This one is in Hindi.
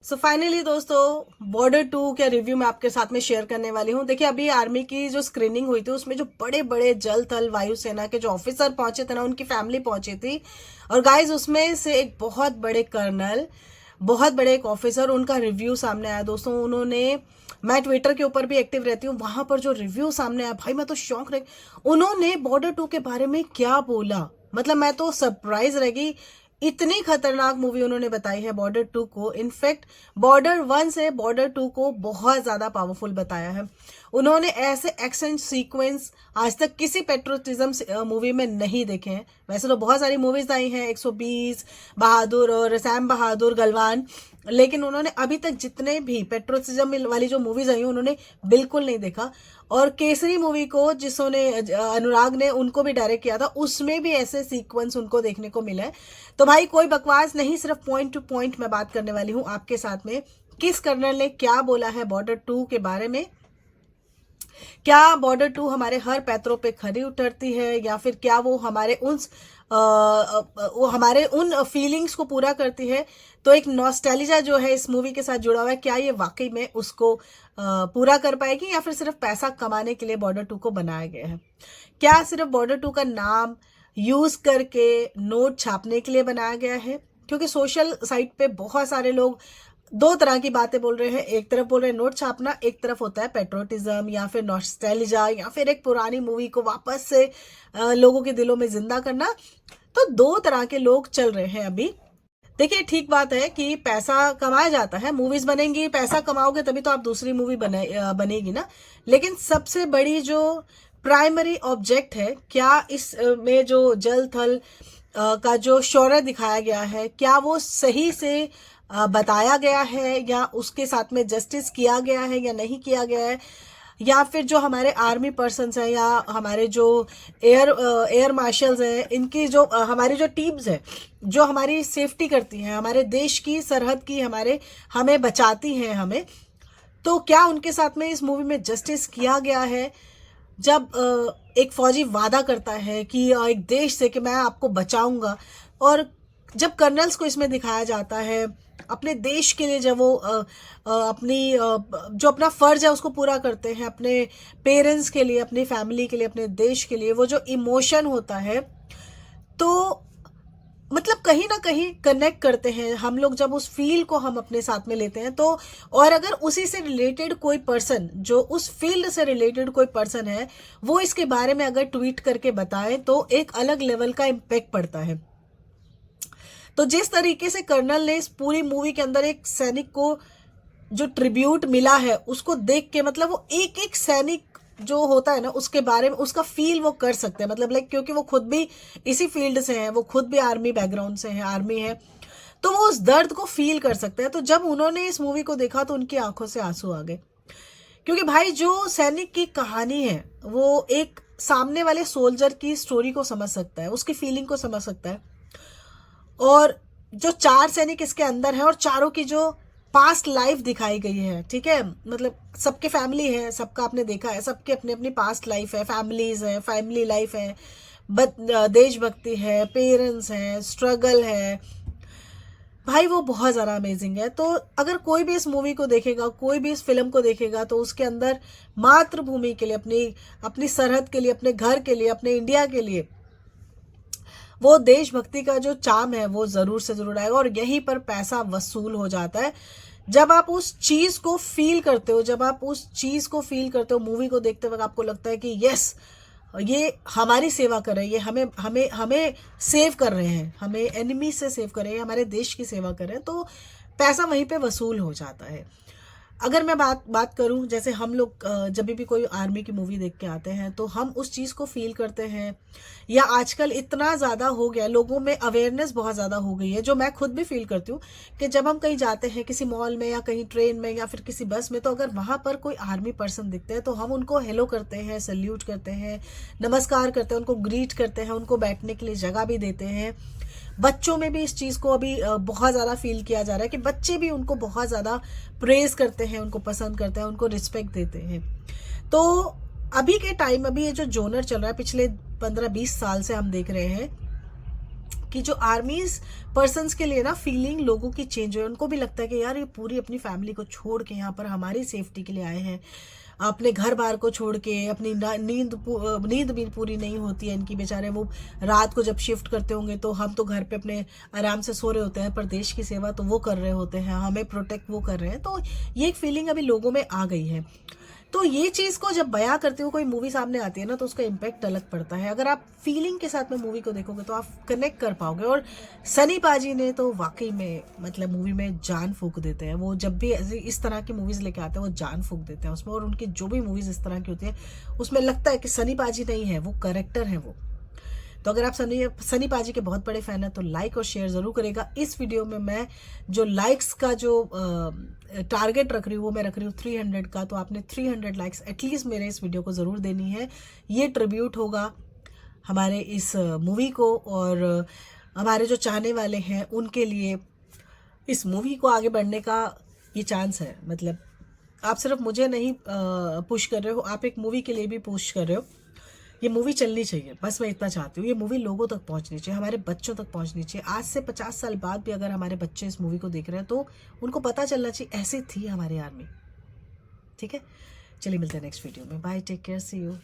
सो फाइनली दोस्तों बॉर्डर 2 का रिव्यू मैं आपके साथ में शेयर करने वाली हूँ। देखिए अभी आर्मी की जो स्क्रीनिंग हुई थी उसमें जो बड़े बड़े जल थल वायुसेना के जो ऑफिसर पहुंचे थे ना, उनकी फैमिली पहुंची थी। और गाइज उसमें से एक बहुत बड़े कर्नल, बहुत बड़े एक ऑफिसर, उनका रिव्यू सामने आया दोस्तों। उन्होंने, मैं ट्विटर के ऊपर भी एक्टिव रहती हूँ, वहां पर जो रिव्यू सामने आया भाई मैं तो शौक रह। उन्होंने बॉर्डर 2 के बारे में क्या बोला, मतलब मैं तो सरप्राइज रह गई। इतनी खतरनाक मूवी उन्होंने बताई है बॉर्डर 2 को। इनफैक्ट बॉर्डर 1 से बॉर्डर 2 को बहुत ज्यादा पावरफुल बताया है उन्होंने। ऐसे एक्शन सीक्वेंस आज तक किसी पेट्रोटिज्म मूवी में नहीं देखे हैं। वैसे तो बहुत सारी मूवीज आई हैं, 120, बहादुर और सैम बहादुर, गलवान, लेकिन उन्होंने अभी तक जितने भी पेट्रोटिज्म वाली जो मूवीज आई हैं उन्होंने बिल्कुल नहीं देखा। और केसरी मूवी को जिसने अनुराग ने उनको भी डायरेक्ट किया था, उसमें भी ऐसे सीक्वेंस उनको देखने को मिला है। तो भाई कोई बकवास नहीं, सिर्फ पॉइंट टू पॉइंट मैं बात करने वाली हूँ आपके साथ में। किस कर्नल ने क्या बोला है बॉर्डर 2 के बारे में, क्या बॉर्डर 2 हमारे हर पैतरों पे खरी उतरती है, या फिर क्या वो हमारे उन फीलिंग्स को पूरा करती है। तो एक नॉस्टैल्जिया जो है इस मूवी के साथ जुड़ा हुआ है, क्या ये वाकई में उसको पूरा कर पाएगी, या फिर सिर्फ पैसा कमाने के लिए बॉर्डर 2 को बनाया गया है। क्या सिर्फ बॉर्डर 2 का नाम यूज करके नोट छापने के लिए बनाया गया है, क्योंकि सोशल साइट पे बहुत सारे लोग दो तरह की बातें बोल रहे हैं। एक तरफ बोल रहे हैं नोट छापना, एक तरफ होता है पेट्रोटिज्म या फिर नॉस्टैल्जिया, या फिर एक पुरानी मूवी को वापस से लोगों के दिलों में जिंदा करना। तो दो तरह के लोग चल रहे हैं अभी। देखिए ठीक बात है कि पैसा कमाया जाता है, मूवीज बनेंगी, पैसा कमाओगे तभी तो आप दूसरी मूवी बनेगी ना। लेकिन सबसे बड़ी जो प्राइमरी ऑब्जेक्ट है, क्या इस में जो जल थल का जो शौर्य दिखाया गया है, क्या वो सही से बताया गया है, या उसके साथ में जस्टिस किया गया है या नहीं किया गया है। या फिर जो हमारे आर्मी पर्सन्स हैं, या हमारे जो एयर मार्शल्स हैं, इनकी जो हमारी जो टीम्स है जो हमारी सेफ्टी करती हैं, हमारे देश की सरहद की हमें बचाती हैं हमें, तो क्या उनके साथ में इस मूवी में जस्टिस किया गया है। जब एक फौजी वादा करता है कि एक देश से कि मैं आपको बचाऊंगा, और जब कर्नल्स को इसमें दिखाया जाता है अपने देश के लिए, जब वो जो अपना फर्ज है उसको पूरा करते हैं, अपने पेरेंट्स के लिए, अपनी फैमिली के लिए, अपने देश के लिए, वो जो इमोशन होता है, तो मतलब कहीं ना कहीं कनेक्ट करते हैं हम लोग जब उस फील को हम अपने साथ में लेते हैं। तो और अगर उसी से रिलेटेड कोई पर्सन, जो उस फील्ड से रिलेटेड कोई पर्सन है, वो इसके बारे में अगर ट्वीट करके बताए तो एक अलग लेवल का इम्पैक्ट पड़ता है। तो जिस तरीके से कर्नल ने इस पूरी मूवी के अंदर एक सैनिक को जो ट्रिब्यूट मिला है, उसको देख के मतलब वो एक एक सैनिक जो होता है ना, उसके बारे में उसका फील वो कर सकते हैं। मतलब लाइक क्योंकि वो खुद भी इसी फील्ड से हैं, वो खुद भी आर्मी बैकग्राउंड से हैं, आर्मी है, तो वो उस दर्द को फील कर सकते हैं। तो जब उन्होंने इस मूवी को देखा तो उनकी आंखों से आंसू आ गए, क्योंकि भाई जो सैनिक की कहानी है वो एक सामने वाले सोल्जर की स्टोरी को समझ सकता है, उसकी फीलिंग को समझ सकता है। और जो चार सैनिक इसके अंदर है, और चारों की जो पास्ट लाइफ दिखाई गई है, ठीक है, मतलब सबके फैमिली है, सबका आपने देखा है, सबके अपनी अपनी पास्ट लाइफ है, फैमिलीज है, फैमिली लाइफ है, देशभक्ति है, पेरेंट्स हैं, स्ट्रगल है, भाई वो बहुत ज़्यादा अमेजिंग है। तो अगर कोई भी इस मूवी को देखेगा, कोई भी इस फिल्म को देखेगा, तो उसके अंदर मातृभूमि के लिए, अपनी अपनी सरहद के लिए, अपने घर के लिए, अपने इंडिया के लिए वो देशभक्ति का जो चाम है वो जरूर से जरूर आएगा। और यहीं पर पैसा वसूल हो जाता है जब आप उस चीज को फील करते हो, जब आप उस चीज को फील करते हो मूवी को देखते वक्त, आपको लगता है कि यस, ये हमारी सेवा कर रहे हैं, ये हमें हमें हमें सेव कर रहे हैं, हमें एनिमी से सेव कर रहे हैं, हमारे देश की सेवा कर रहे हैं, तो पैसा वहीं पे वसूल हो जाता है। अगर मैं बात करूं, जैसे हम लोग जब भी कोई आर्मी की मूवी देख के आते हैं तो हम उस चीज़ को फील करते हैं। या आजकल इतना ज़्यादा हो गया, लोगों में अवेयरनेस बहुत ज़्यादा हो गई है, जो मैं खुद भी फील करती हूँ कि जब हम कहीं जाते हैं, किसी मॉल में या कहीं ट्रेन में या फिर किसी बस में, तो अगर वहाँ पर कोई आर्मी पर्सन दिखते हैं तो हम उनको हेलो करते हैं, सल्यूट करते हैं, नमस्कार करते हैं, उनको ग्रीट करते हैं, उनको बैठने के लिए जगह भी देते हैं। बच्चों में भी इस चीज़ को अभी बहुत ज़्यादा फील किया जा रहा है कि बच्चे भी उनको बहुत ज़्यादा प्रेज करते हैं, उनको पसंद करते हैं, उनको रिस्पेक्ट देते हैं। तो अभी ये जो जोनर चल रहा है, पिछले 15-20 साल से हम देख रहे हैं कि जो आर्मीज पर्सन्स के लिए ना फीलिंग लोगों की चेंज है, उनको भी लगता है कि यार ये पूरी अपनी फैमिली को छोड़ के यहाँ पर हमारी सेफ्टी के लिए आए हैं, अपने घर बार को छोड़ के, अपनी नींद भी पूरी नहीं होती है इनकी, बेचारे वो रात को जब शिफ्ट करते होंगे तो हम तो घर पे अपने आराम से सो रहे होते हैं, पर देश की सेवा तो वो कर रहे होते हैं, हमें प्रोटेक्ट वो कर रहे हैं। तो ये एक फीलिंग अभी लोगों में आ गई है। तो ये चीज़ को जब बयां करते हुए कोई मूवी सामने आती है ना, तो उसका इम्पैक्ट अलग पड़ता है। अगर आप फीलिंग के साथ में मूवी को देखोगे तो आप कनेक्ट कर पाओगे। और सनी पाजी ने तो वाकई में मतलब मूवी में जान फूंक देते हैं। वो जब भी इस तरह की मूवीज़ लेके आते हैं वो जान फूंक देते हैं उसमें, और उनकी जो भी मूवीज़ इस तरह की होती है उसमें लगता है कि सनी पाजी नहीं है, वो करेक्टर है वो। तो अगर आप सनी पाजी के बहुत बड़े फैन हैं तो लाइक और शेयर ज़रूर करेगा। इस वीडियो में मैं जो लाइक्स का जो टारगेट रख रही हूँ वो मैं रख रही हूँ 300 का। तो आपने 300 लाइक्स एटलीस्ट मेरे इस वीडियो को ज़रूर देनी है। ये ट्रिब्यूट होगा हमारे इस मूवी को, और हमारे जो चाहने वाले हैं उनके लिए इस मूवी को आगे बढ़ने का ये चांस है। मतलब आप सिर्फ मुझे नहीं पुश कर रहे हो, आप एक मूवी के लिए भी पुश कर रहे हो। ये मूवी चलनी चाहिए, बस मैं इतना चाहती हूँ। ये मूवी लोगों तक पहुँचनी चाहिए, हमारे बच्चों तक पहुँचनी चाहिए। आज से 50 साल बाद भी अगर हमारे बच्चे इस मूवी को देख रहे हैं तो उनको पता चलना चाहिए ऐसी थी हमारी आर्मी। ठीक है, चलिए मिलते हैं नेक्स्ट वीडियो में। Bye, take care, see you.